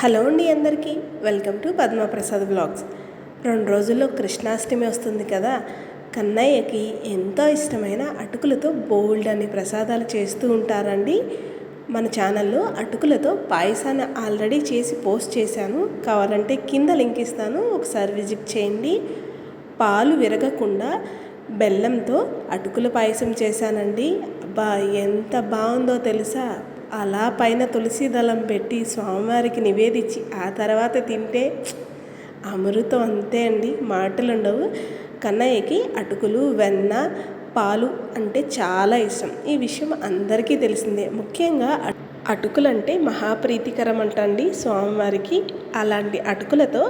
Hello అండి అందరికీ welcome to Padma Prasad blogs. 2 రోజుల్లో కృష్ణాష్టమి వస్తుంది కదా. కన్నయ్యకి ఎంతో ఇష్టమైన అటుకులతో బోల్డ్ అని ప్రసాదాలు చేస్తూ ఉంటారండి. మన ఛానల్లో అటుకులతో పాయసాన్ని ఆల్రెడీ చేసి పోస్ట్ చేశాను, కావాలంటే కింద లింక్ ఇస్తాను, ఒకసారి విజిట్ చేయండి. పాలు విరగకుండా బెల్లంతో అటుకుల పాయసం చేశానండి. అబ్బా ఎంత బాగుందో తెలుసా. అలా పైన తులసి దళం పెట్టి స్వామివారికి నివేదించి ఆ తర్వాత తింటే అమృతం అంతే అండి, మాటలు ఉండవు. కన్నయ్యకి అటుకులు, వెన్న, పాలు అంటే చాలా ఇష్టం. ఈ విషయం అందరికీ తెలిసిందే. ముఖ్యంగా అటుకులు అంటే మహాప్రీతికరం అంటండి స్వామివారికి. అలాంటి అటుకులతో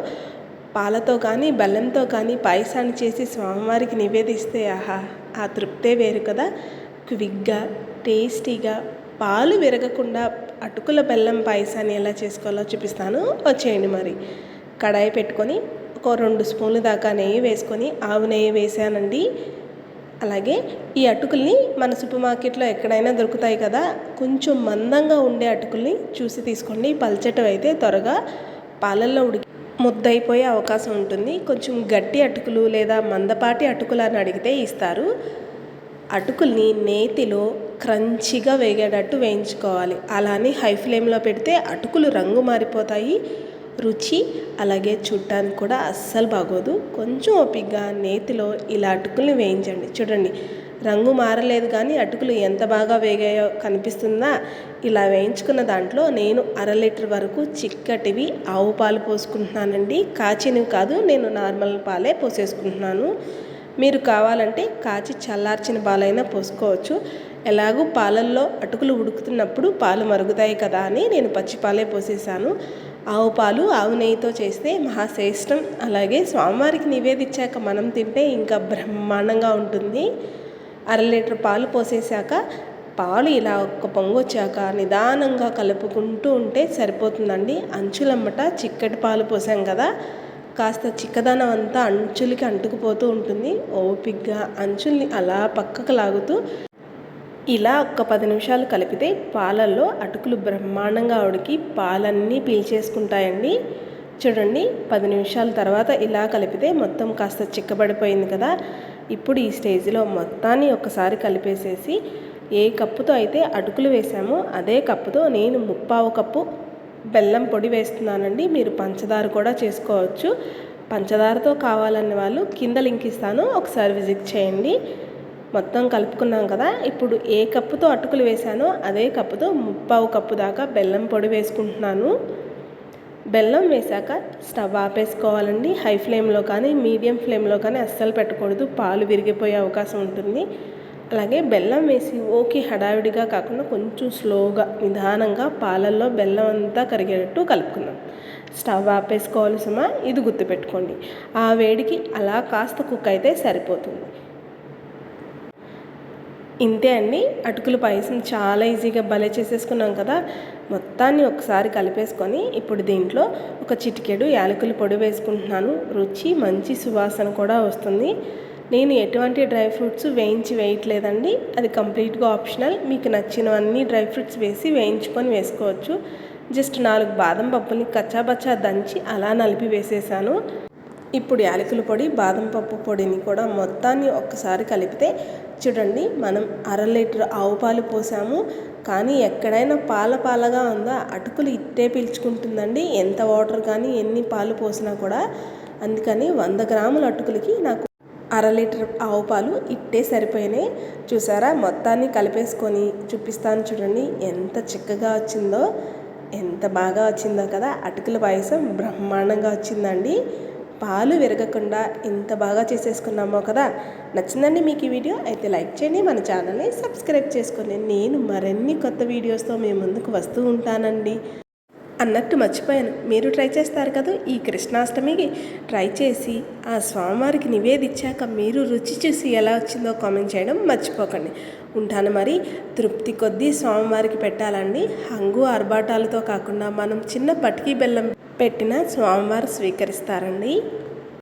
పాలతో కానీ బెల్లంతో కానీ పాయసాన్ని చేసి స్వామివారికి నివేదిస్తే ఆహా, ఆ తృప్తే వేరు కదా. క్విక్గా టేస్టీగా పాలు విరగకుండా అటుకుల బెల్లం పాయసాన్ని ఎలా చేసుకోవాలో చూపిస్తాను, వచ్చేయండి. మరి కడాయి పెట్టుకొని ఒక 2 స్పూన్లు దాకా నెయ్యి వేసుకొని, ఆవు నెయ్యి వేసానండి. అలాగే ఈ అటుకుల్ని మన సూపర్ మార్కెట్లో ఎక్కడైనా దొరుకుతాయి కదా, కొంచెం మందంగా ఉండే అటుకుల్ని చూసి తీసుకోండి. పల్చటవి అయితే త్వరగా పాలల్లో ఉడికి ముద్దయిపోయే అవకాశం ఉంటుంది. కొంచెం గట్టి అటుకులు లేదా మందపాటి అటుకులు అని అడిగితే ఇస్తారు. అటుకుల్ని నేతిలో క్రంచిగా వేగేటట్టు వేయించుకోవాలి. అలానే హై ఫ్లేమ్లో పెడితే అటుకులు రంగు మారిపోతాయి, రుచి అలాగే చూడటానికి కూడా అస్సలు బాగోదు. కొంచెం ఓపికగా నేతిలో ఇలా అటుకుల్ని వేయించండి. చూడండి, రంగు మారలేదు కానీ అటుకులు ఎంత బాగా వేగాయో కనిపిస్తుందా. ఇలా వేయించుకున్న దాంట్లో నేను 1/2 లీటర్ వరకు చిక్కటివి ఆవు పాలు పోసుకుంటున్నానండి. కాచినవి కాదు, నేను నార్మల్ పాలే పోసేసుకుంటున్నాను. మీరు కావాలంటే కాచి చల్లార్చిన పాలైనా పోసుకోవచ్చు. ఎలాగూ పాలల్లో అటుకులు ఉడుకుతున్నప్పుడు పాలు మరుగుతాయి కదా అని నేను పచ్చిపాలే పోసేసాను. ఆవు పాలు ఆవు నెయ్యితో చేస్తే మహాశ్రేష్టం. అలాగే స్వామివారికి నివేదించాక మనం తింటే ఇంకా బ్రహ్మాండంగా ఉంటుంది. 1/2 లీటర్ పాలు పోసేసాక పాలు ఇలా ఒక్క పొంగు వచ్చాక నిదానంగా కలుపుకుంటూ ఉంటే సరిపోతుందండి. అంచులమ్మట చిక్కటి పాలు పోసాం కదా, కాస్త చిక్కదనం అంతా అంచులకి అంటుకుపోతూ ఉంటుంది. ఓపిగ్గా అంచుల్ని అలా పక్కకు లాగుతూ ఇలా ఒక్క 10 నిమిషాలు కలిపితే పాలల్లో అటుకులు బ్రహ్మాండంగా ఉడికి పాలన్నీ పీల్చేసుకుంటాయండి. చూడండి, 10 నిమిషాల తర్వాత ఇలా కలిపితే మొత్తం కాస్త చిక్కబడిపోయింది కదా. ఇప్పుడు ఈ స్టేజ్లో మొత్తాన్ని ఒకసారి కలిపేసేసి ఏ కప్పుతో అయితే అటుకులు వేసామో అదే కప్పుతో నేను 1/4 కప్పు బెల్లం పొడి వేస్తున్నానండి. మీరు పంచదార కూడా చేసుకోవచ్చు. పంచదారతో కావాలనే వాళ్ళు కింద లింక్ ఇస్తాను, ఒకసారి విజిట్ చేయండి. మొత్తం కలుపుకున్నాం కదా. ఇప్పుడు ఏ కప్పుతో అటుకులు వేసానో అదే కప్పుతో 1/4 కప్పు దాకా బెల్లం పొడి వేసుకుంటున్నాను. బెల్లం వేసాక స్టవ్ ఆపేసుకోవాలండి. హై ఫ్లేమ్లో కానీ మీడియం ఫ్లేమ్లో కానీ అస్సలు పెట్టకూడదు, పాలు విరిగిపోయే అవకాశం ఉంటుంది. అలాగే బెల్లం వేసి ఓకే హడావిడిగా కాకుండా కొంచెం స్లోగా నిదానంగా పాలల్లో బెల్లం అంతా కరిగేటట్టు కలుపుకుందాం. స్టవ్ ఆపేసుకోవాలి సుమా, ఇది గుర్తుపెట్టుకోండి. ఆ వేడికి అలా కాస్త కుక్ అయితే సరిపోతుంది. ఇంతే అండి, అటుకుల పాయసం చాలా ఈజీగా భలే చేసేసుకున్నాం కదా. మొత్తాన్ని ఒకసారి కలిపేసుకొని ఇప్పుడు దీంట్లో ఒక చిటికెడు యాలకుల పొడి వేసుకుంటున్నాను. రుచి మంచి సువాసన కూడా వస్తుంది. నేను ఎటువంటి డ్రై ఫ్రూట్స్ వేయట్లేదండి, అది కంప్లీట్గా ఆప్షనల్. మీకు నచ్చినవన్నీ డ్రై ఫ్రూట్స్ వేసి వేయించుకొని వేసుకోవచ్చు. జస్ట్ 4 బాదం పప్పుల్ని కచ్చాబచ్చా దంచి అలా నలిపి వేసేసాను. ఇప్పుడు యాలకుల పొడి, బాదం పప్పు పొడిని కూడా మొత్తాన్ని ఒక్కసారి కలిపితే చూడండి, మనం 1/2 లీటర్ ఆవు పాలు పోసాము కానీ ఎక్కడైనా పాలగా ఉందా, అటుకులు ఇట్టే పీల్చుకుంటుందండి ఎంత వాటర్ కానీ ఎన్ని పాలు పోసినా కూడా. అందుకని 100 గ్రాముల అటుకులకి నాకు 1/2 లీటర్ ఆవు పాలు ఇట్టే సరిపోయినాయి. చూసారా, మొత్తాన్ని కలిపేసుకొని చూపిస్తాను. చూడండి ఎంత చిక్కగా వచ్చిందో, ఎంత బాగా వచ్చిందో కదా. అటుకుల పాయసం బ్రహ్మాండంగా వచ్చిందండి. పాలు విరగకుండా ఎంత బాగా చేసేసుకున్నామో కదా. నచ్చిందండి మీకు ఈ వీడియో అయితే లైక్ చేయండి, మన ఛానల్ని సబ్స్క్రైబ్ చేసుకొని నేను మరిన్ని కొత్త వీడియోస్తో మీ ముందుకు వస్తూ ఉంటానండి. అన్నట్టు మర్చిపోయాను, మీరు ట్రై చేస్తారు కదా, ఈ కృష్ణాష్టమికి ట్రై చేసి ఆ స్వామివారికి నివేదించాక మీరు రుచి చూసి ఎలా వచ్చిందో కామెంట్ చేయడం మర్చిపోకండి. ఉంటాను మరి. తృప్తి కొద్దీ స్వామివారికి పెట్టాలండి. హంగు ఆర్భాటాలతో కాకుండా మనం చిన్న పటికీ బెల్లం పెట్టిన స్వామివారు స్వీకరిస్తారండి.